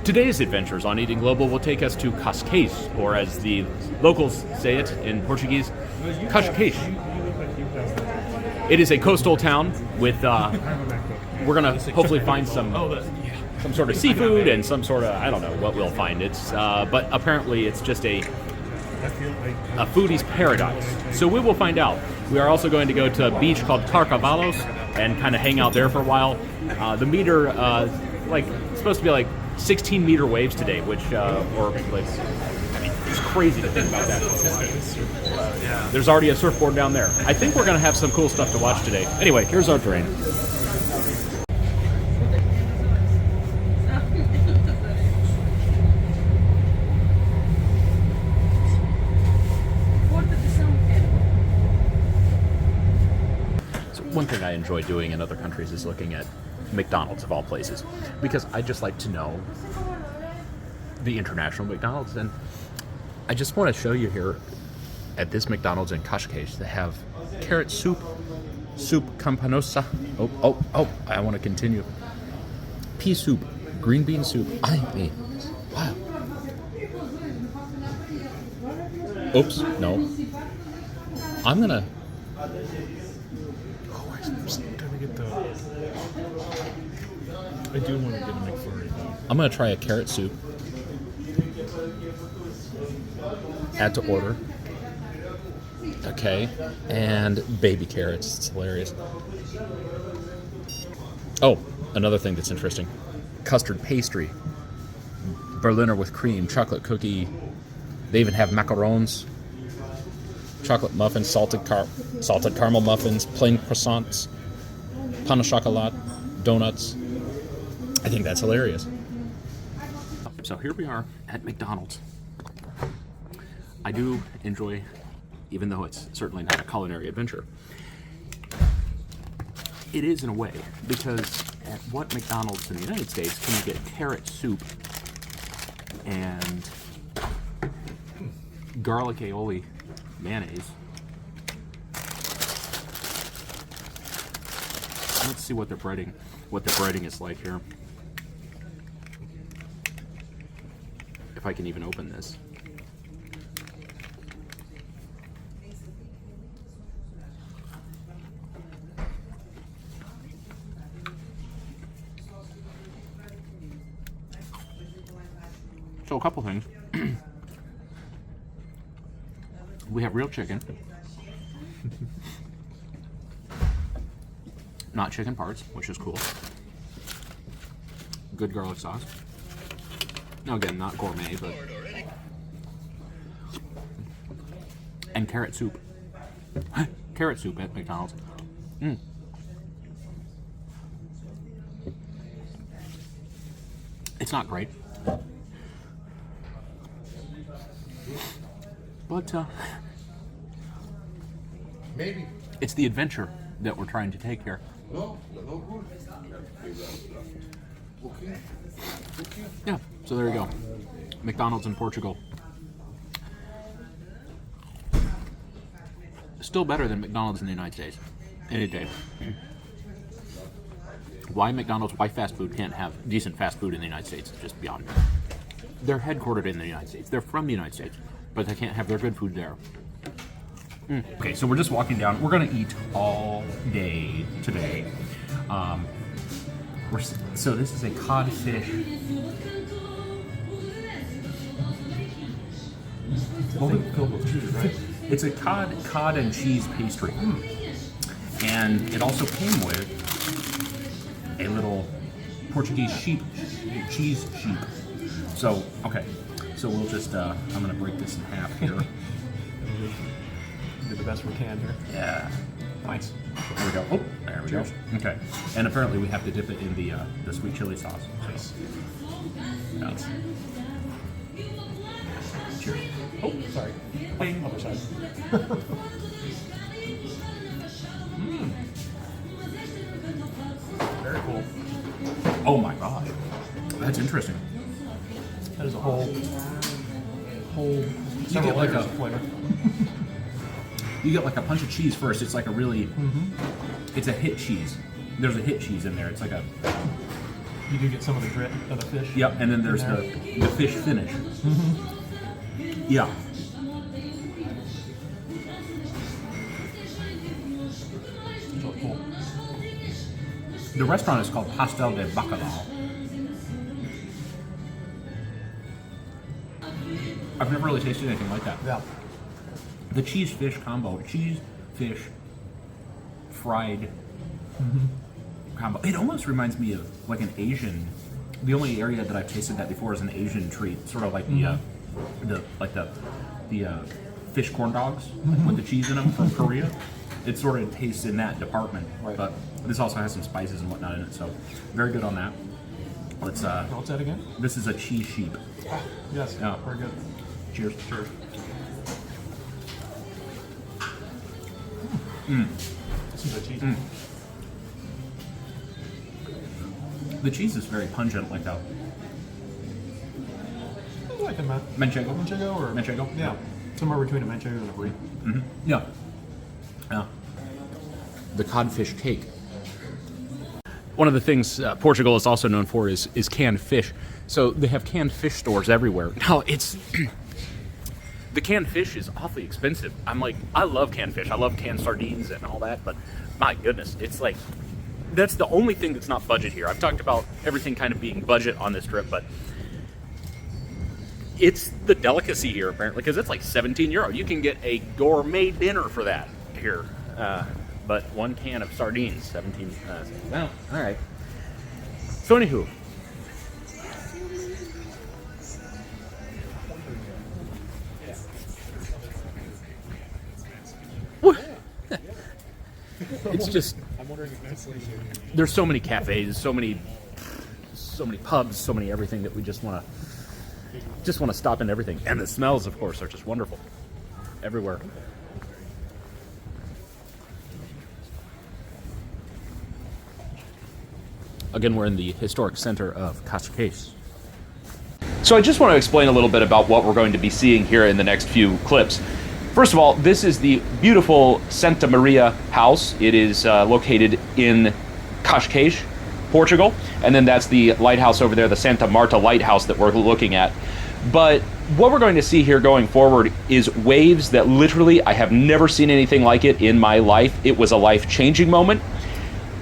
Today's adventures on Eating Global will take us to Cascais, or as the locals say it in Portuguese, Cascais. It is a coastal town with, we're going to hopefully find some sort of seafood and some sort of, I don't know what we'll find. But apparently it's just a foodie's paradise. So we will find out. We are also going to go to a beach called Carcavelos and kind of hang out there for a while. The meter, it's supposed to be like 16-meter waves today, which, it's crazy to think about that. There's already a surfboard down there. I think we're going to have some cool stuff to watch today. Anyway, here's our terrain. One thing I enjoy doing in other countries is looking at McDonald's of all places, because I just like to know the international McDonald's. And I just want to show you here at this McDonald's in Cascais, they have carrot soup campanosa. I want to continue. Pea soup, green bean soup. Wow. Oops, no. I'm gonna get the. I do want to get a McFlurry though. I'm gonna try a carrot soup. Add to order. Okay, and baby carrots. It's hilarious. Oh, another thing that's interesting: custard pastry, Berliner with cream, chocolate cookie. They even have macarons, chocolate muffins, salted caramel muffins, plain croissants, pain au chocolat, donuts. I think that's hilarious. So here we are at McDonald's. I do enjoy, even though it's certainly not a culinary adventure, it is in a way, because at what McDonald's in the United States can you get carrot soup and garlic aioli mayonnaise? Let's see what the breading is like here. If I can even open this. So a couple things. We have real chicken. Not chicken parts, which is cool. Good garlic sauce. Now again, not gourmet, but... And carrot soup. Carrot soup at McDonald's. It's not great. But, maybe it's the adventure that we're trying to take here. no good. Okay. Yeah, so there you go. McDonald's in Portugal. Still better than McDonald's in the United States. Any day. Why McDonald's, why fast food can't have decent fast food in the United States is just beyond me. They're headquartered in the United States. They're from the United States, but they can't have their good food there. Okay, so we're just walking down. We're going to eat all day today. So this is a codfish. Filled with cheese, right? It's a cod and cheese pastry. And it also came with a little Portuguese cheese sheep. So, okay. So we'll just, I'm going to break this in half here. Do the best we can here. Yeah. Nice. There we go. Oh, there we go. Okay. And apparently we have to dip it in the sweet chili sauce. Nice. Nice. Cheers. Oh, sorry. Bing. Other side. Very cool. Oh my god. That's interesting. That is a whole. You Several get like layers a of flavor. You get like a punch of cheese first. It's like a really, it's a hit cheese. There's a hit cheese in there. It's like a You do get some of the grit of the fish. Yep, and then there's in there. the fish finish. Yeah. It's really cool. The restaurant is called Pastel de Bacalao. I've never really tasted anything like that. Yeah. The cheese fish combo, cheese, fish, fried combo. It almost reminds me of like an Asian. The only area that I've tasted that before is an Asian treat, sort of like the fish corn dogs with the cheese in them from Korea. It sort of tastes in that department, Right. but this also has some spices and whatnot in it, so very good on that. Let's. What's that again? This is a cheese sheep. Yes. Yeah. Very good. Cheers. Cheers. This is a cheese. The cheese is very pungent, like a Like a manchego. manchego or Manchego? Yeah. Somewhere between a manchego and a brie. Yeah. Yeah. The codfish cake. One of the things Portugal is also known for is canned fish. So they have canned fish stores everywhere. Now it's the canned fish is awfully expensive. I'm like, I love canned fish. I love canned sardines and all that, but my goodness, it's like that's the only thing that's not budget here. I've talked about everything kind of being budget on this trip, but it's the delicacy here apparently because it's like 17 euro. You can get a gourmet dinner for that here. But one can of sardines, 17. Well, all right. So anywho, it's just there's so many cafes, so many pubs, so many everything that we just want to stop in everything, and the smells, of course, are just wonderful everywhere. Again, we're in the historic center of Cascais. So I just want to explain a little bit about what we're going to be seeing here in the next few clips. First of all, this is the beautiful Santa Maria house. It is located in Cascais, Portugal, and then that's the lighthouse over there, the Santa Marta lighthouse that we're looking at. But what we're going to see here going forward is waves that literally I have never seen anything like it in my life. It was a life-changing moment.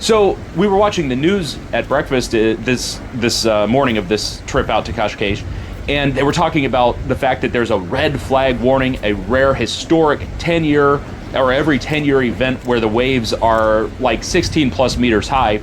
So we were watching the news at breakfast this morning of this trip out to Cascais, and they were talking about the fact that there's a red flag warning, a rare historic 10-year or every 10-year event where the waves are like 16 plus meters high.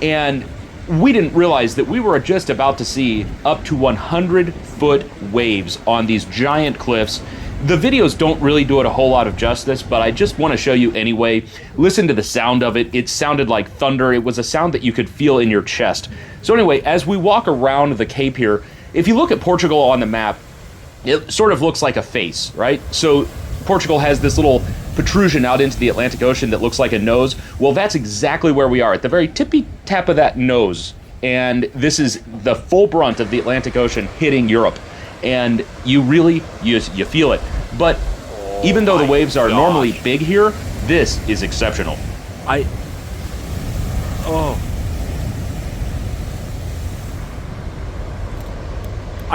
And we didn't realize that we were just about to see up to 100-foot waves on these giant cliffs. The videos don't really do it a whole lot of justice, but I just want to show you anyway. Listen to the sound of it. It sounded like thunder. It was a sound that you could feel in your chest. So anyway, as we walk around the cape here, if you look at Portugal on the map, it sort of looks like a face, right? So Portugal has this little protrusion out into the Atlantic Ocean that looks like a nose. Well, that's exactly where we are, at the very tippy tap of that nose. And this is the full brunt of the Atlantic Ocean hitting Europe. And you really, you feel it. But even though the waves are normally big here, this is exceptional. I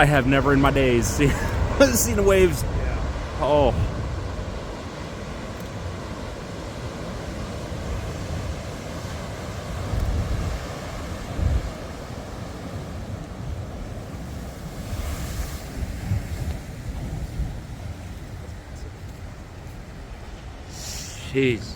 have never in my days seen the waves. Oh. Jeez.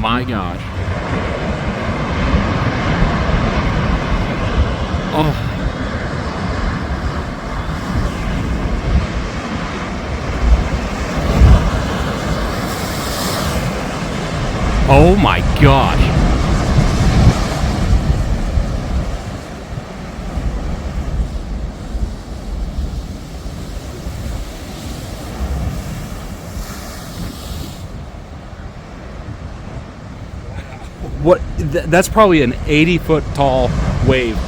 my gosh. Oh. Oh my gosh. What? That's probably an 80-foot tall wave. I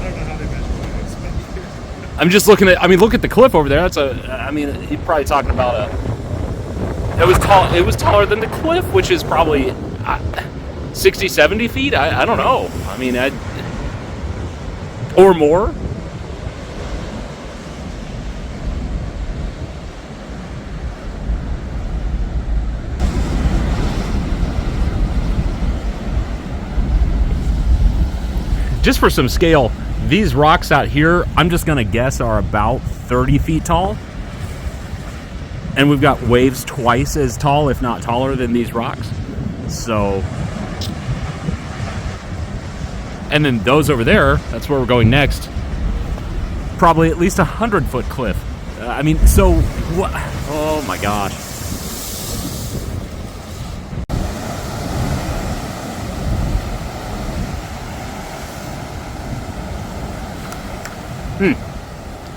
don't know how they measure waves, but I'm just looking at. I mean, look at the cliff over there. That's a. I mean, you're probably talking about a. It was tall. It was taller than the cliff, which is probably 60, 70 feet. I don't know. I mean, or more. Just for some scale, these rocks out here, I'm just gonna guess, are about 30 feet tall. And we've got waves twice as tall, if not taller, than these rocks. So, and then those over there, that's where we're going next. Probably at least 100-foot cliff. I mean, so, what? Oh my gosh.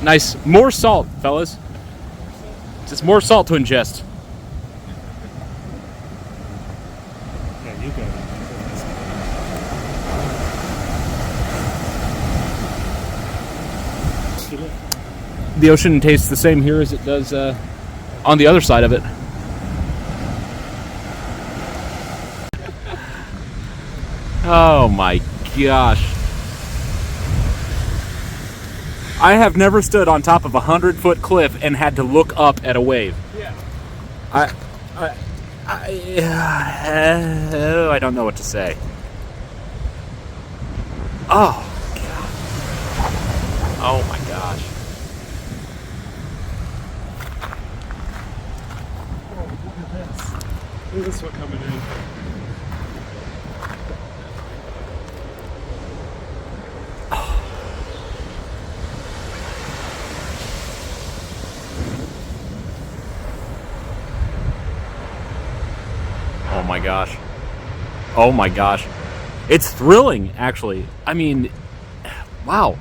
Nice. More salt, fellas. Just more salt to ingest. yeah, you go. The ocean tastes the same here as it does on the other side of it. Oh my gosh. I have never stood on top of a 100-foot cliff and had to look up at a wave. Yeah. I don't know what to say. Oh god. Oh my gosh. Oh, look at this. Look at this one coming in. Oh my gosh. Oh my gosh. It's thrilling, actually. I mean, wow.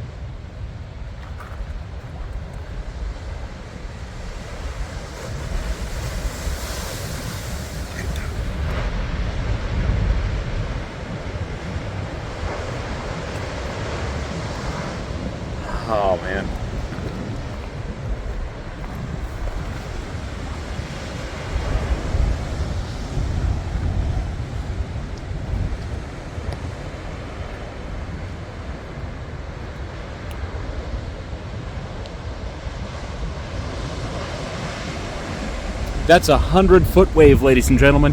Oh man. That's a 100-foot wave, ladies and gentlemen.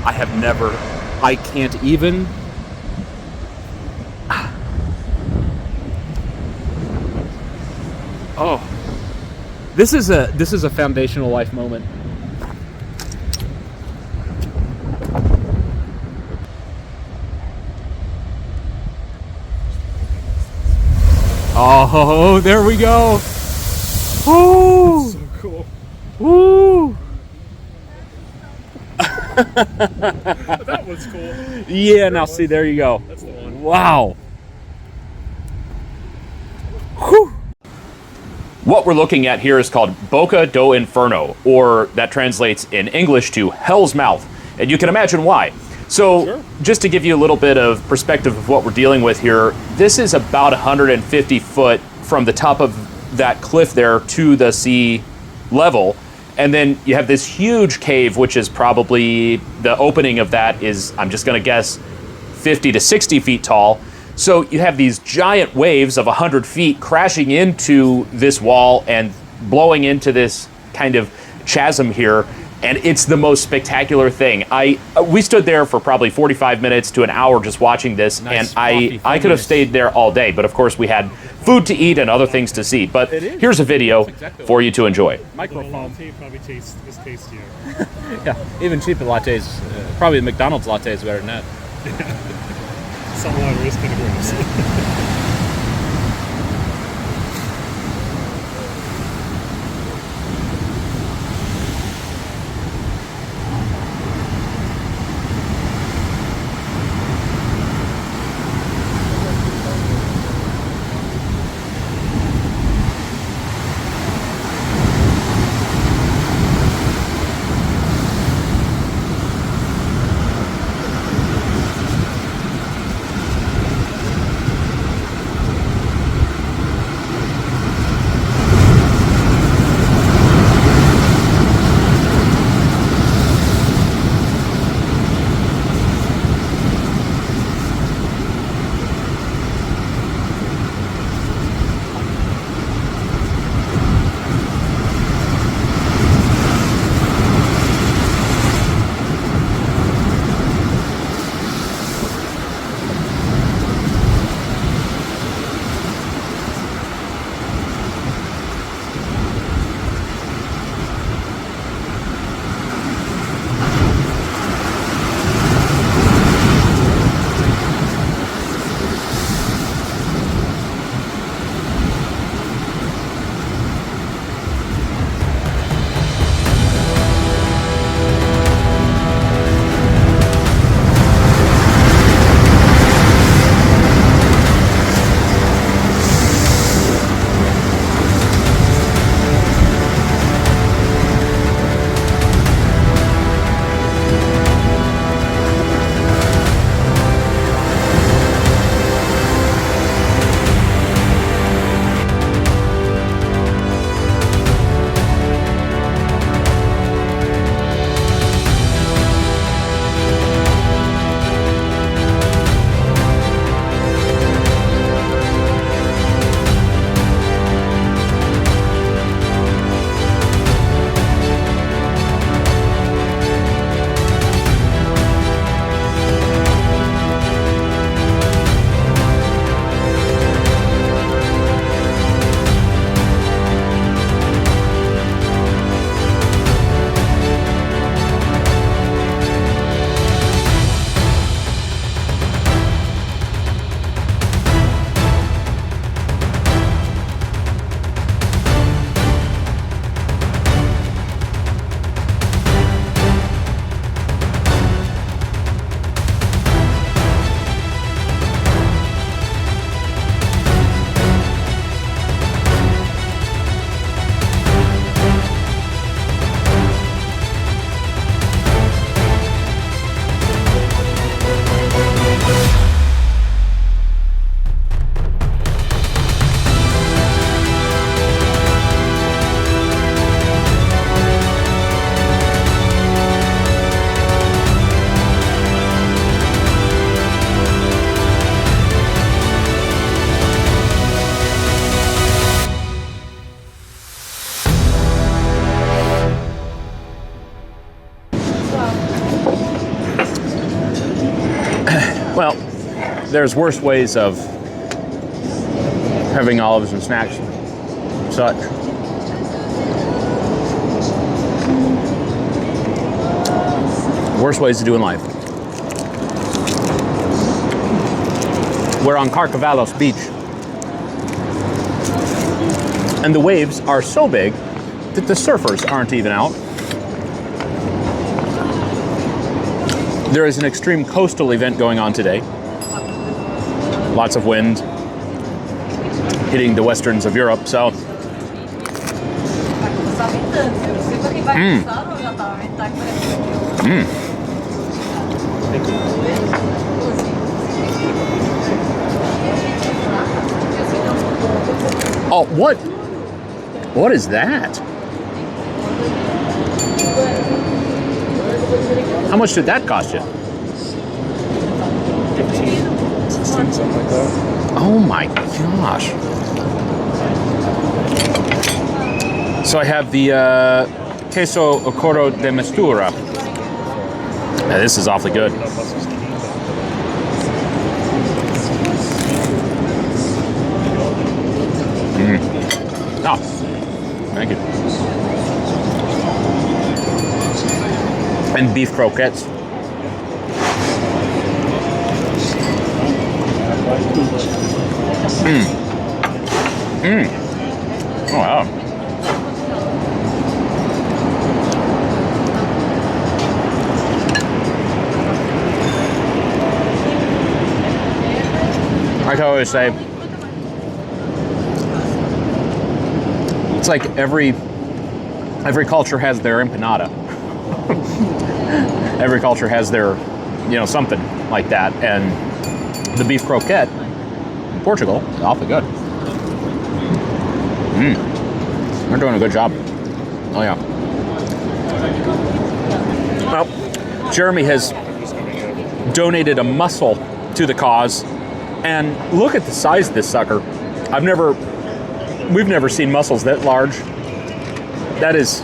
I have never, I can't even. Oh, this is a foundational life moment. Oh, there we go. Woo! So cool. Woo! That was cool. Yeah, now see, there you go. That's the one. Wow. Whew. What we're looking at here is called Boca do Inferno, or that translates in English to Hell's Mouth. And you can imagine why. So, Sure. just to give you a little bit of perspective of what we're dealing with here, this is about 150 foot from the top of that cliff there to the sea level. And then you have this huge cave, which is probably, the opening of that is, I'm just going to guess, 50 to 60 feet tall. So you have these giant waves of 100 feet crashing into this wall and blowing into this kind of chasm here. And it's the most spectacular thing. We stood there for probably 45 minutes to an hour just watching this, Nice, and I could have stayed there all day, but of course we had food to eat and other things to see. But here's a video for you to enjoy. Microphone. Latte probably is tastier. Yeah, even cheap lattes, probably the McDonald's latte is better than that. Salt water is kind of gross. Well, there's worse ways of having olives and snacks, such. Worst ways to do in life. We're on Carcavelos Beach, and the waves are so big that the surfers aren't even out. There is an extreme coastal event going on today. Lots of wind hitting the westerns of Europe, so Oh, what is that? How much did that cost you? 15, 16, something like that. Oh my gosh. So I have the queso ocoro de mistura. Yeah, this is awfully good. Oh, thank you. And beef croquettes. Oh, wow. I can always say, it's like every culture has their empanada. Every culture has their, something like that. And the beef croquette in Portugal is awfully good. They're doing a good job. Oh, yeah. Well, Jeremy has donated a mussel to the cause. And look at the size of this sucker. We've never seen mussels that large. That is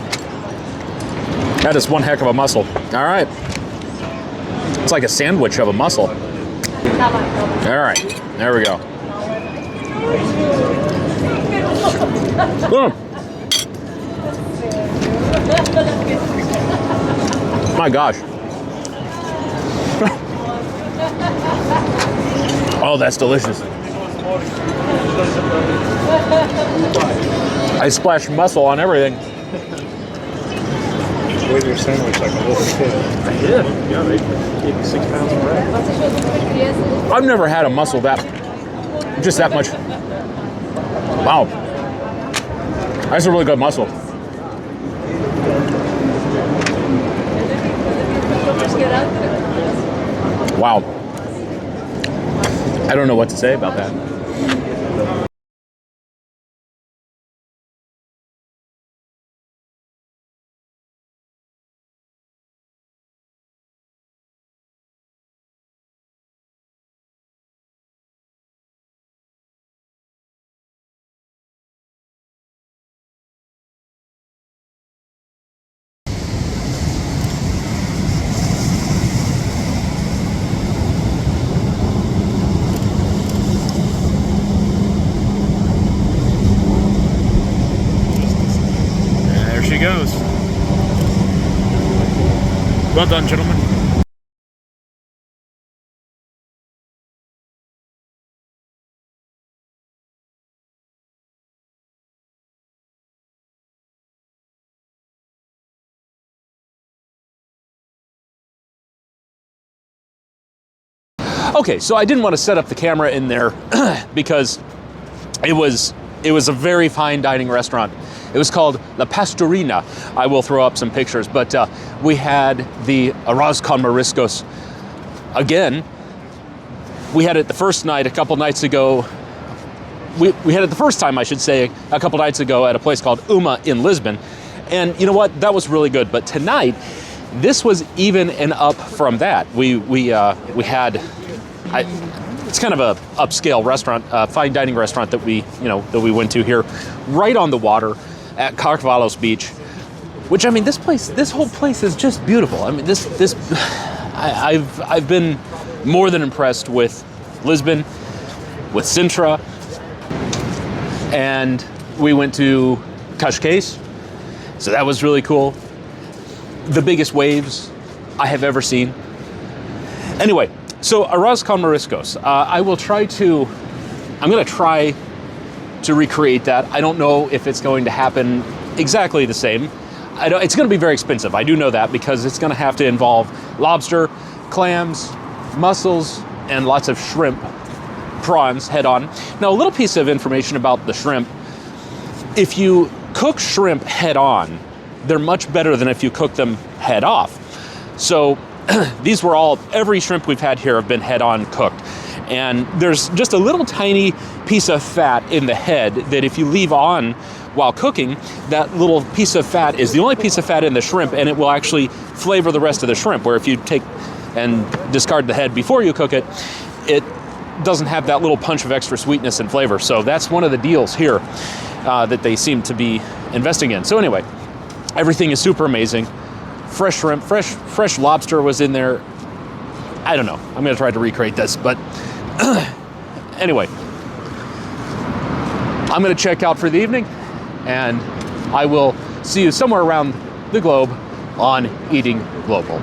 one heck of a mussel. All right. It's like a sandwich of a mussel. All right, there we go. Boom. My gosh. Oh, that's delicious. I splashed mussel on everything. With your sandwich like a little kid. I did. Yeah, they gave me 6 pounds of bread. I've never had a mussel just that much. Wow. That's a really good mussel. Wow. I don't know what to say about that. She goes. Well done, gentlemen. Okay, so I didn't want to set up the camera in there because it was a very fine dining restaurant. It was called La Pastorina. I will throw up some pictures, but we had the arroz con mariscos. Again, we had it the first night a couple nights ago. We had it the first time, I should say, a couple nights ago at a place called Uma in Lisbon. And you know what? That was really good. But tonight, this was even an up from that. We had, it's kind of a upscale restaurant, fine dining restaurant that we went to here, right on the water at Carcavelos Beach. Which, I mean, this whole place is just beautiful. I mean, I've been more than impressed with Lisbon, with Sintra, and we went to Cascais, so that was really cool. The biggest waves I have ever seen. Anyway, so arroz con mariscos. I'm going to try to recreate that. I don't know if it's going to happen exactly the same. It's going to be very expensive. I do know that because it's going to have to involve lobster, clams, mussels, and lots of shrimp, prawns head on. Now, a little piece of information about the shrimp. If you cook shrimp head on, they're much better than if you cook them head off. So every shrimp we've had here have been head on cooked. And there's just a little tiny piece of fat in the head that if you leave on while cooking, that little piece of fat is the only piece of fat in the shrimp, and it will actually flavor the rest of the shrimp, where if you take and discard the head before you cook it, it doesn't have that little punch of extra sweetness and flavor. So that's one of the deals here that they seem to be investing in. So anyway, Everything is super amazing. Fresh shrimp, fresh lobster was in there. I don't know. I'm going to try to recreate this, but anyway, I'm going to check out for the evening, and I will see you somewhere around the globe on Eating Global.